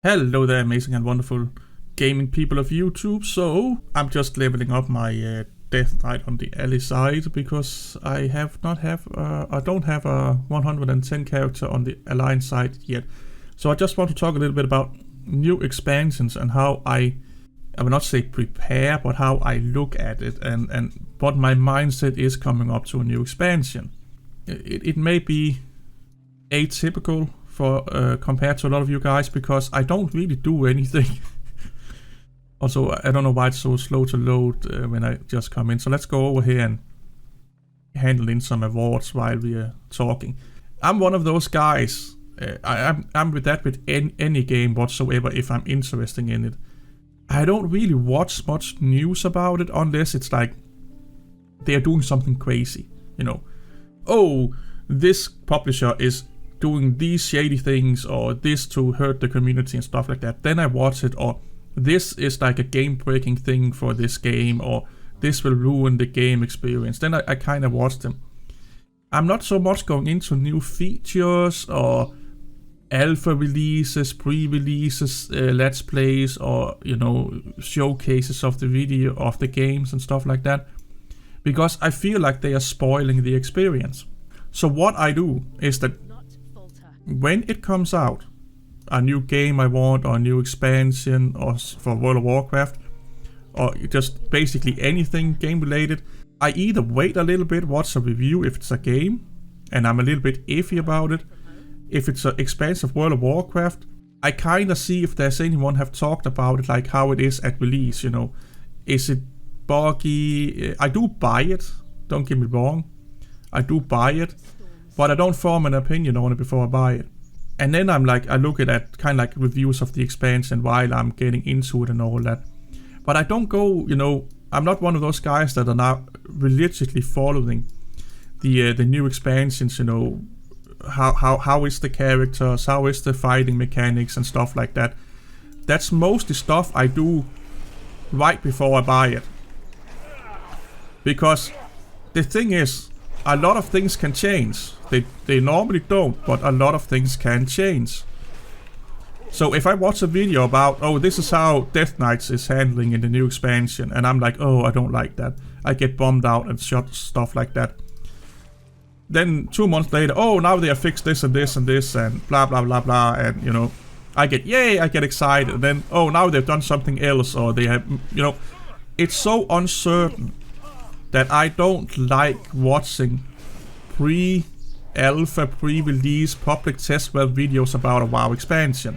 Hello there, amazing and wonderful gaming people of YouTube. So, I'm just leveling up my Death Knight on the ally side because I don't have a 110 character on the Alliance side yet. So I just want to talk a little bit about new expansions and how I will not say prepare, but how I look at it and what my mindset is coming up to a new expansion. It may be atypical for compared to a lot of you guys because I don't really do anything. Also, I don't know why it's so slow to load when I just come in. So let's go over here and handle in some awards while we are talking. I'm one of those guys. I'm with that with any game whatsoever if I'm interested in it. I don't really watch much news about it unless it's like they are doing something crazy. You know, oh, this publisher is doing these shady things or this to hurt the community and stuff like that. Then I watch it, or this is like a game-breaking thing for this game, or this will ruin the game experience. Then I kind of watch them. I'm not so much going into new features or alpha releases, pre-releases, let's plays, or showcases of the video of the games and stuff like that, because I feel like they are spoiling the experience. So what I do is that when it comes out, a new game I want, or a new expansion, or for World of Warcraft, or just basically anything game related, I either wait a little bit, watch a review if it's a game, and I'm a little bit iffy about it. If it's an expansion of World of Warcraft, I kind of see if there's anyone have talked about it, like how it is at release, Is it buggy? I do buy it, don't get me wrong. I do buy it, but I don't form an opinion on it before I buy it. And then I look at kind of like reviews of the expansion while I'm getting into it and all that. But I don't go, I'm not one of those guys that are now religiously following the new expansions, how is the characters, how is the fighting mechanics and stuff like that. That's mostly stuff I do right before I buy it. Because the thing is, a lot of things can change. They normally don't, but a lot of things can change. So if I watch a video about, oh, this is how Death Knights is handling in the new expansion, and I'm like, oh, I don't like that, I get bummed out and stuff like that. Then 2 months later, oh, now they have fixed this and this and this and blah blah blah blah, and I get excited. And then, oh, now they've done something else, or they have, it's so uncertain that I don't like watching pre-alpha, pre-release, public test web videos about a WoW expansion.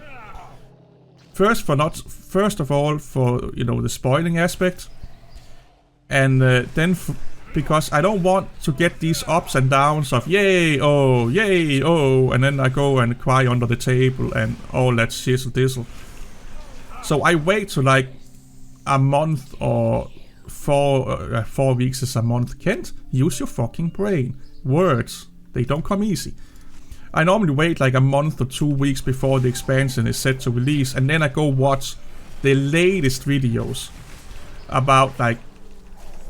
First of all, for the spoiling aspect, and then because I don't want to get these ups and downs of yay, oh, and then I go and cry under the table and all that shizzle dizzle. So I wait to like a month or 4 weeks is a month. Kent, use your fucking brain. Words, they don't come easy. I normally wait like a month or 2 weeks before the expansion is set to release, and then I go watch the latest videos about like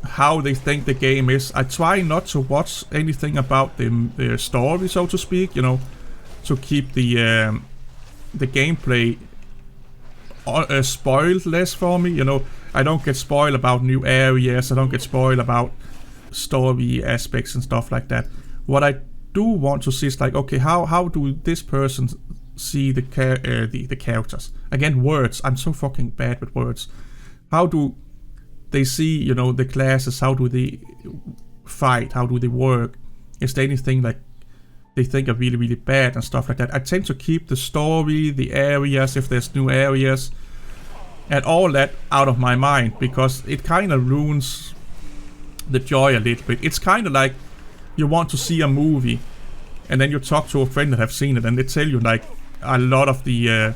how they think the game is. I try not to watch anything about the story, so to speak, to keep the gameplay spoiled less for me. I don't get spoiled about new areas. I don't get spoiled about story aspects and stuff like that. What I do want to see is like, okay, how do this person see the characters? Again, words. I'm so fucking bad with words. How do they see, the classes? How do they fight? How do they work? Is there anything like they think are really, really bad and stuff like that? I tend to keep the story, the areas, if there's new areas, and all that out of my mind, because it kind of ruins the joy a little bit. It's kind of like you want to see a movie, and then you talk to a friend that have seen it, and they tell you like a lot of the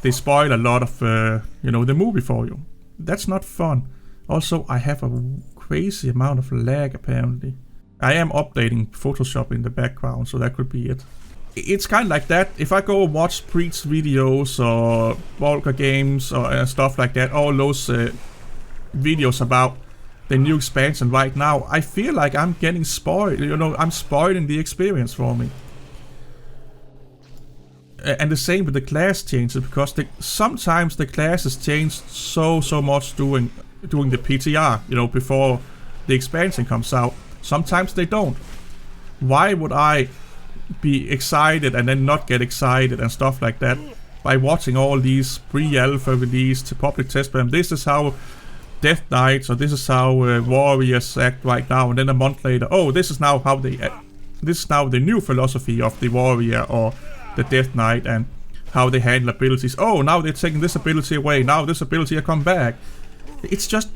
they spoil a lot of the movie for you. That's not fun. Also, I have a crazy amount of lag apparently. I am updating Photoshop in the background, so that could be it. It's kind of like that. If I go watch Preach videos or Volker games or stuff like that, all those videos about the new expansion right now, I feel like I'm getting spoiled. I'm spoiling the experience for me. And the same with the class changes, because sometimes the classes change so much during the PTR, you know, before the expansion comes out. Sometimes they don't. Why would I be excited and then not get excited and stuff like that by watching all these pre-alpha released public test programs? This is how Death Knights, or this is how Warriors act right now, and then a month later, oh, this is now how they act. This is now the new philosophy of the Warrior or the Death Knight, and how they handle abilities. Oh, now they're taking this ability away, now this ability will come back. It's just,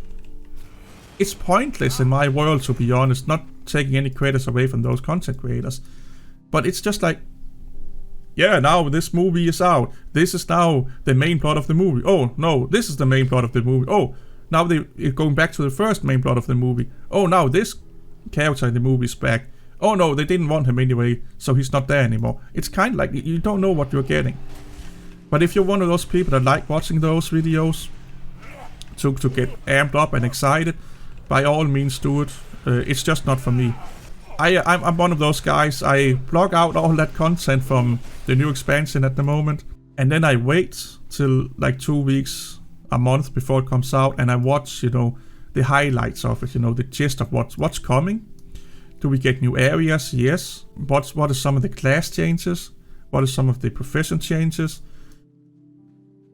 it's pointless in my world, to be honest, not taking any credits away from those content creators. But it's just like, yeah, now this movie is out. This is now the main plot of the movie. Oh, no, this is the main plot of the movie. Oh, now they're going back to the first main plot of the movie. Oh, now this character in the movie is back. Oh no, they didn't want him anyway, so he's not there anymore. It's kind of like you don't know what you're getting. But if you're one of those people that like watching those videos to get amped up and excited, by all means do it. It's just not for me. I'm one of those guys. I block out all that content from the new expansion at the moment, and then I wait till like 2 weeks, a month before it comes out, and I watch, you know, the highlights of it, you know, the gist of what's coming. Do we get new areas? Yes. What are some of the class changes? What are some of the profession changes?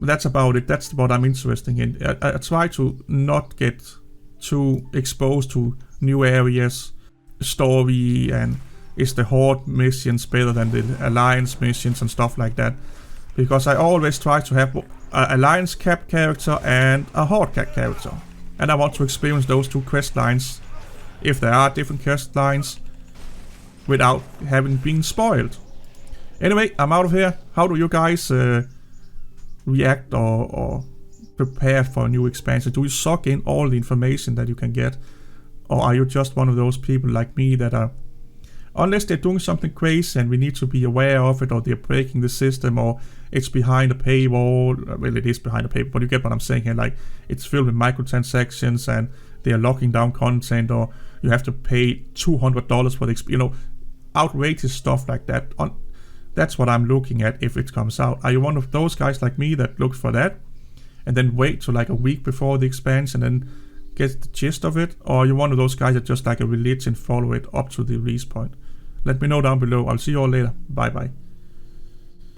That's about it. That's what I'm interested in. I try to not get too exposed to new areas, story, and is the Horde missions better than the Alliance missions and stuff like that. Because I always try to have an Alliance cap character and a Horde cap character. And I want to experience those two quest lines, if there are different quest lines, without having been spoiled. Anyway, I'm out of here. How do you guys react or prepare for a new expansion? Do you suck in all the information that you can get? Or are you just one of those people like me that are, unless they're doing something crazy and we need to be aware of it, or they're breaking the system, or it's behind a paywall? Well, it is behind a paywall, but you get what I'm saying here. Like, it's filled with microtransactions and they are locking down content, or you have to pay $200 for the, you know, outrageous stuff like that. That's what I'm looking at if it comes out. Are you one of those guys like me that looks for that and then wait till like a week before the expansion and get the gist of it? Or are you one of those guys that just like a religion follow it up to the release point? Let me know down below. I'll see you all later. Bye bye.